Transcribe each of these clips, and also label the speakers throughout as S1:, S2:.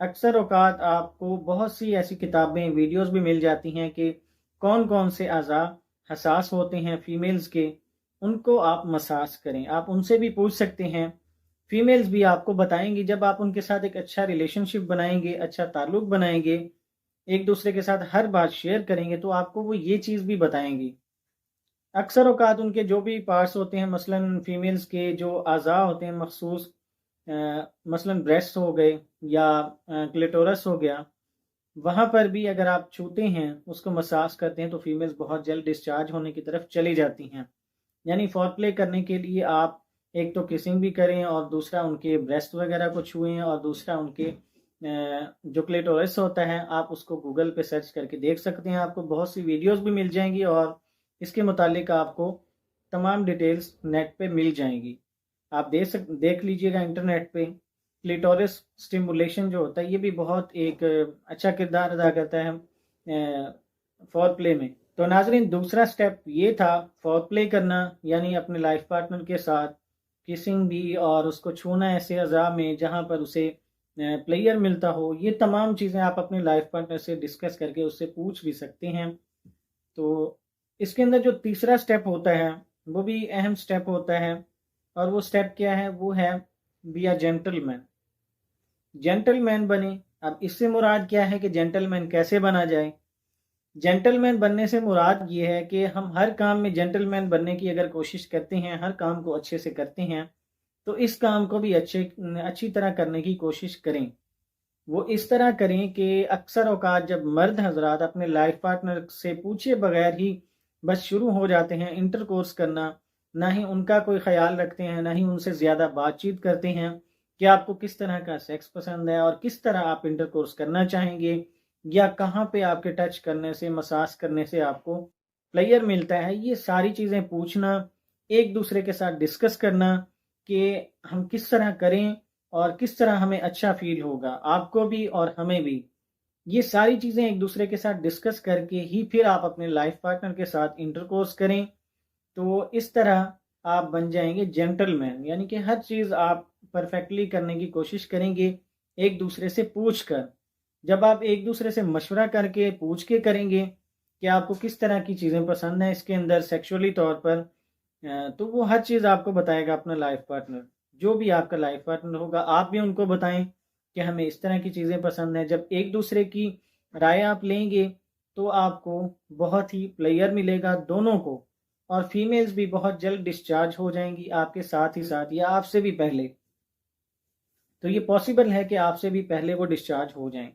S1: اکثر اوقات آپ کو بہت سی ایسی کتابیں ویڈیوز بھی مل جاتی ہیں کہ کون کون سے اعضاء حساس ہوتے ہیں فیمیلز کے، ان کو آپ مساج کریں. آپ ان سے بھی پوچھ سکتے ہیں. فیمیلز بھی آپ کو بتائیں گی. جب آپ ان کے ساتھ ایک اچھا ریلیشن شپ بنائیں گے، اچھا تعلق بنائیں گے، ایک دوسرے کے ساتھ ہر بات شیئر کریں گے، تو آپ کو وہ یہ چیز بھی بتائیں گی. اکثر اوقات ان کے جو بھی پارٹس ہوتے ہیں، مثلا فیمیلز کے جو اعضاء ہوتے ہیں مخصوص، مثلا بریسٹ ہو گئے یا کلیٹورس ہو گیا، وہاں پر بھی اگر آپ چھوتے ہیں، اس کو مساج کرتے ہیں، تو فیمیلز بہت جلد ڈسچارج ہونے کی طرف چلی جاتی ہیں. یعنی فور پلے کرنے کے لیے آپ ایک تو کسنگ بھی کریں، اور دوسرا ان کے بریسٹ وغیرہ کو چھوئیں، اور دوسرا ان کے جو کلیٹورس ہوتا ہے، آپ اس کو گوگل پہ سرچ کر کے دیکھ سکتے ہیں. آپ کو بہت سی ویڈیوز بھی مل جائیں گی، اور اس کے متعلق آپ کو تمام ڈیٹیلز نیٹ پہ مل جائیں گی. آپ دیکھ لیجئے گا انٹرنیٹ پہ. کلیٹورس سٹیمولیشن جو ہوتا ہے، یہ بھی بہت ایک اچھا کردار ادا کرتا ہے فور پلے میں. تو ناظرین، دوسرا سٹیپ یہ تھا فور پلے کرنا، یعنی اپنے لائف پارٹنر کے ساتھ کسنگ بھی، اور اس کو چھونا ایسے اعضاء میں جہاں پر اسے پلیئر ملتا ہو. یہ تمام چیزیں آپ اپنے لائف پارٹنر سے ڈسکس کر کے اس سے پوچھ بھی سکتے ہیں. تو اس کے اندر جو تیسرا سٹیپ ہوتا ہے، وہ بھی اہم سٹیپ ہوتا ہے. اور وہ سٹیپ کیا ہے؟ وہ ہے be a gentleman. Gentleman بنے. اب اس سے مراد کیا ہے کہ جینٹل مین کیسے بنا جائے؟ جینٹل مین بننے سے مراد یہ ہے کہ ہم ہر کام میں جینٹل مین بننے کی اگر کوشش کرتے ہیں، ہر کام کو اچھے سے کرتے ہیں، تو اس کام کو بھی اچھی طرح کرنے کی کوشش کریں. وہ اس طرح کریں کہ اکثر اوقات جب مرد حضرات اپنے لائف پارٹنر سے پوچھے بغیر ہی بس شروع ہو جاتے ہیں انٹر کورس کرنا، نہ ہی ان کا کوئی خیال رکھتے ہیں، نہ ہی ان سے زیادہ بات چیت کرتے ہیں کہ آپ کو کس طرح کا سیکس پسند ہے، اور کس طرح آپ انٹر کورس کرنا چاہیں گے، یا کہاں پہ آپ کے ٹچ کرنے سے، مساج کرنے سے آپ کو پلیئر ملتا ہے. یہ ساری چیزیں پوچھنا، ایک دوسرے کے ساتھ ڈسکس کرنا کہ ہم کس طرح کریں اور کس طرح ہمیں اچھا فیل ہوگا، آپ کو بھی اور ہمیں بھی. یہ ساری چیزیں ایک دوسرے کے ساتھ ڈسکس کر کے ہی پھر آپ اپنے لائف پارٹنر کے ساتھ انٹر کورس کریں. تو اس طرح آپ بن جائیں گے جینٹل مین. یعنی کہ ہر چیز آپ پرفیکٹلی کرنے کی کوشش کریں گے ایک دوسرے سے پوچھ کر. جب آپ ایک دوسرے سے مشورہ کر کے پوچھ کے کریں گے کہ آپ کو کس طرح کی چیزیں پسند ہیں اس کے اندر سیکشولی طور پر، تو وہ ہر چیز آپ کو بتائے گا اپنا لائف پارٹنر. جو بھی آپ کا لائف پارٹنر ہوگا، آپ بھی ان کو بتائیں کہ ہمیں اس طرح کی چیزیں پسند ہیں. جب ایک دوسرے کی رائے آپ لیں گے تو آپ کو بہت ہی پلیئر ملے گا دونوں کو، اور فیمیلز بھی بہت جلد ڈسچارج ہو جائیں گی آپ کے ساتھ ہی ساتھ، یا آپ سے بھی پہلے. تو یہ پاسبل ہے کہ آپ سے بھی پہلے وہ ڈسچارج ہو جائیں.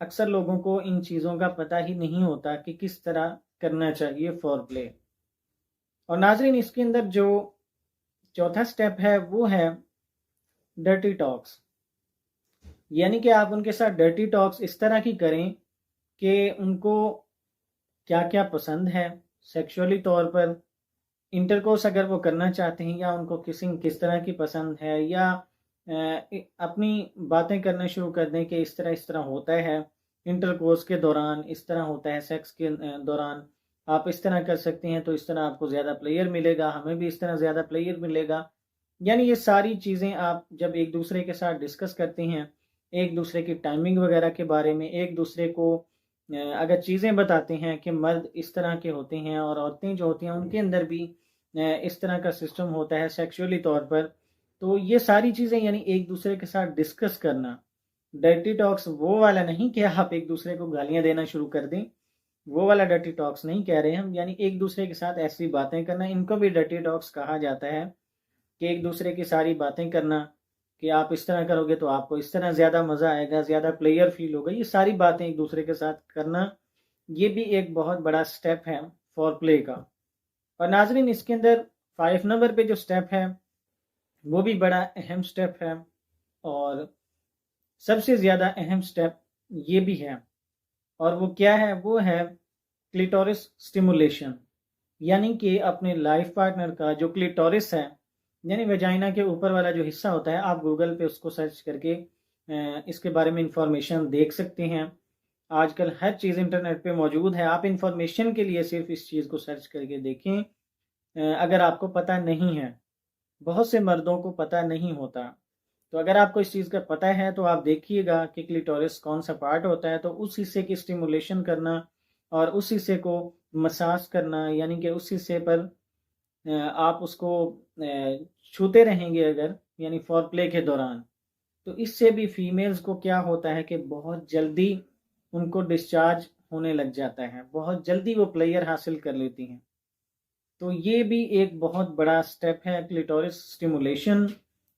S1: اکثر لوگوں کو ان چیزوں کا پتہ ہی نہیں ہوتا کہ کس طرح کرنا چاہیے فور پلے. اور ناظرین، اس کے اندر جو چوتھا سٹیپ ہے وہ ہے ڈرٹی ٹاکس. یعنی کہ آپ ان کے ساتھ ڈرٹی ٹاکس اس طرح کی کریں کہ ان کو کیا کیا پسند ہے سیکشولی طور پر، انٹرکورس اگر وہ کرنا چاہتے ہیں، یا ان کو کسنگ کس طرح کی پسند ہے، یا اپنی باتیں کرنا شروع کر دیں کہ اس طرح ہوتا ہے انٹرکورس کے دوران، اس طرح ہوتا ہے سیکس کے دوران، آپ اس طرح کر سکتے ہیں تو اس طرح آپ کو زیادہ پلیئر ملے گا، ہمیں بھی اس طرح زیادہ پلیئر ملے گا. یعنی یہ ساری چیزیں آپ جب ایک دوسرے کے ساتھ ڈسکس کرتے ہیں، ایک دوسرے کی ٹائمنگ وغیرہ کے بارے میں، ایک دوسرے کو اگر چیزیں بتاتے ہیں کہ مرد اس طرح کے ہوتے ہیں اور عورتیں جو ہوتی ہیں ان کے اندر بھی اس طرح کا سسٹم ہوتا ہے سیکشولی طور پر، تو یہ ساری چیزیں یعنی ایک دوسرے کے ساتھ ڈسکس کرنا. ڈرٹی ٹاکس وہ والا نہیں کہ آپ ایک دوسرے کو گالیاں دینا شروع کر دیں، وہ والا ڈرٹی ٹاکس نہیں کہہ رہے ہم. یعنی ایک دوسرے کے ساتھ ایسی باتیں کرنا، ان کو بھی ڈرٹی ٹاکس کہا جاتا ہے. کہ ایک دوسرے کی ساری باتیں کرنا کہ آپ اس طرح کرو گے تو آپ کو اس طرح زیادہ مزہ آئے گا، زیادہ پلیئر فیل ہوگا. یہ ساری باتیں ایک دوسرے کے ساتھ کرنا، یہ بھی ایک بہت بڑا سٹیپ ہے فور پلے کا. اور ناظرین، اس کے اندر 5 نمبر پہ جو سٹیپ ہے وہ بھی بڑا اہم سٹیپ ہے، اور سب سے زیادہ اہم سٹیپ یہ بھی ہے. اور وہ کیا ہے؟ وہ ہے کلیٹورس سٹیمولیشن. یعنی کہ اپنے لائف پارٹنر کا جو کلیٹورس ہے، یعنی ویجائنا کے اوپر والا جو حصہ ہوتا ہے، آپ گوگل پہ اس کو سرچ کر کے اس کے بارے میں انفارمیشن دیکھ سکتے ہیں. آج کل ہر چیز انٹرنیٹ پہ موجود ہے، آپ انفارمیشن کے لیے صرف اس چیز کو سرچ کر کے دیکھیں. اگر آپ کو پتہ نہیں ہے، بہت سے مردوں کو پتہ نہیں ہوتا تو اگر آپ کو اس چیز کا پتہ ہے تو آپ دیکھیے گا کہ کلیٹورس کون سا پارٹ ہوتا ہے، تو اس حصے کی اسٹیمولیشن کرنا اور اس حصے کو مساج کرنا، یعنی کہ اس حصے پر آپ اس کو چھوتے رہیں گے اگر، یعنی فور پلے کے دوران، تو اس سے بھی فیمیلز کو کیا ہوتا ہے کہ بہت جلدی ان کو ڈسچارج ہونے لگ جاتا ہے، بہت جلدی وہ پلیئر حاصل کر لیتی ہیں۔ تو یہ بھی ایک بہت بڑا سٹیپ ہے کلیٹورس سٹیمولیشن،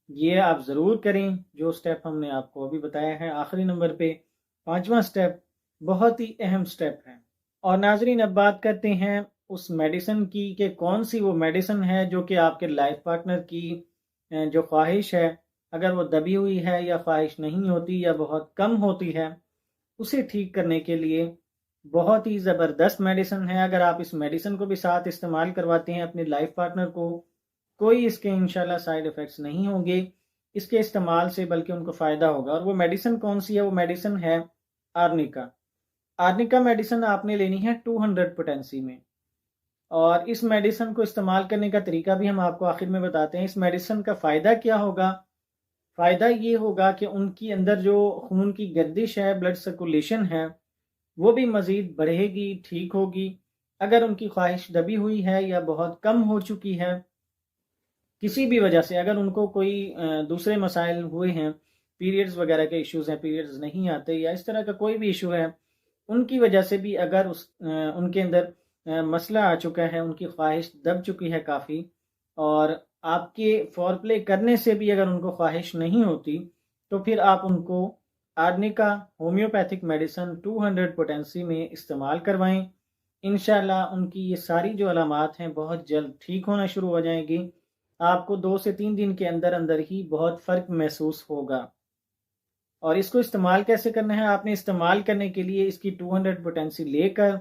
S1: یہ آپ ضرور کریں جو سٹیپ ہم نے آپ کو ابھی بتایا ہے۔ آخری نمبر پہ 5واں سٹیپ بہت ہی اہم سٹیپ ہے۔ اور ناظرین اب بات کرتے ہیں اس میڈیسن کی کہ کون سی وہ میڈیسن ہے جو کہ آپ کے لائف پارٹنر کی جو خواہش ہے، اگر وہ دبی ہوئی ہے یا خواہش نہیں ہوتی یا بہت کم ہوتی ہے، اسے ٹھیک کرنے کے لیے بہت ہی زبردست میڈیسن ہے۔ اگر آپ اس میڈیسن کو بھی ساتھ استعمال کرواتے ہیں اپنے لائف پارٹنر کو، کوئی اس کے انشاءاللہ سائیڈ ایفیکٹس نہیں ہوں گے اس کے استعمال سے، بلکہ ان کو فائدہ ہوگا۔ اور وہ میڈیسن کون سی ہے؟ وہ میڈیسن ہے آرنیکا۔ آرنیکا میڈیسن آپ نے لینی ہے 200 پوٹینسی میں، اور اس میڈیسن کو استعمال کرنے کا طریقہ بھی ہم آپ کو آخر میں بتاتے ہیں۔ اس میڈیسن کا فائدہ کیا ہوگا؟ فائدہ یہ ہوگا کہ ان کی اندر جو خون کی گردش ہے، بلڈ سرکولیشن ہے، وہ بھی مزید بڑھے گی، ٹھیک ہوگی۔ اگر ان کی خواہش دبی ہوئی ہے یا بہت کم ہو چکی ہے کسی بھی وجہ سے، اگر ان کو کوئی دوسرے مسائل ہوئے ہیں، پیریڈز وغیرہ کے ایشوز ہیں، پیریڈز نہیں آتے یا اس طرح کا کوئی بھی ایشو ہے، ان کی وجہ سے بھی اگر ان کے اندر مسئلہ آ چکا ہے، ان کی خواہش دب چکی ہے کافی، اور آپ کے فور پلے کرنے سے بھی اگر ان کو خواہش نہیں ہوتی، تو پھر آپ ان کو آرنیکا ہومیوپیتھک میڈیسن 200 پوٹینسی میں استعمال کروائیں۔ انشاءاللہ ان کی یہ ساری جو علامات ہیں بہت جلد ٹھیک ہونا شروع ہو جائیں گی۔ آپ کو 2 سے 3 دن کے اندر اندر ہی بہت فرق محسوس ہوگا۔ اور اس کو استعمال کیسے کرنا ہے؟ آپ نے استعمال کرنے کے لیے اس کی 200 پوٹینسی لے کر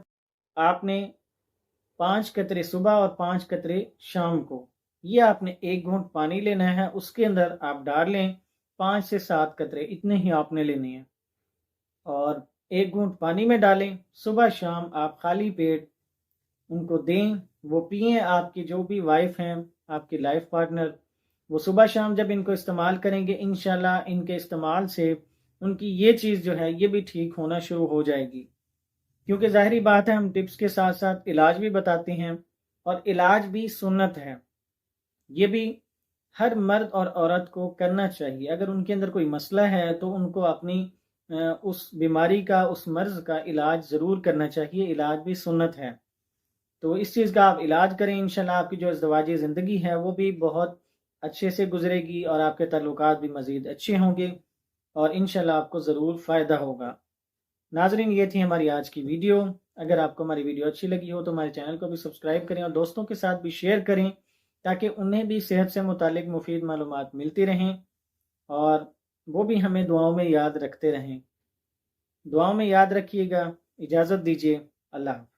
S1: آپ نے 5 قطرے صبح اور 5 قطرے شام کو، یہ آپ نے 1 گھونٹ پانی لینا ہے، اس کے اندر آپ ڈال لیں 5 سے 7 قطرے، اتنے ہی آپ نے لینے ہیں، اور 1 گھونٹ پانی میں ڈالیں، صبح شام آپ خالی پیٹ ان کو دیں، وہ پئیں۔ آپ کی جو بھی وائف ہیں، آپ کی لائف پارٹنر، وہ صبح شام جب ان کو استعمال کریں گے، انشاءاللہ ان کے استعمال سے ان کی یہ چیز جو ہے یہ بھی ٹھیک ہونا شروع ہو جائے گی۔ کیونکہ ظاہری بات ہے ہم ٹپس کے ساتھ ساتھ علاج بھی بتاتے ہیں، اور علاج بھی سنت ہے، یہ بھی ہر مرد اور عورت کو کرنا چاہیے۔ اگر ان کے اندر کوئی مسئلہ ہے تو ان کو اپنی اس بیماری کا، اس مرض کا علاج ضرور کرنا چاہیے، علاج بھی سنت ہے۔ تو اس چیز کا آپ علاج کریں، انشاءاللہ آپ کی جو ازدواجی زندگی ہے وہ بھی بہت اچھے سے گزرے گی، اور آپ کے تعلقات بھی مزید اچھے ہوں گے، اور انشاءاللہ آپ کو ضرور فائدہ ہوگا۔ ناظرین یہ تھی ہماری آج کی ویڈیو۔ اگر آپ کو ہماری ویڈیو اچھی لگی ہو تو ہمارے چینل کو بھی سبسکرائب کریں، اور دوستوں کے ساتھ بھی شیئر کریں تاکہ انہیں بھی صحت سے متعلق مفید معلومات ملتی رہیں، اور وہ بھی ہمیں دعاؤں میں یاد رکھتے رہیں۔ دعاؤں میں یاد رکھیے گا۔ اجازت دیجیے، اللہ حافظ۔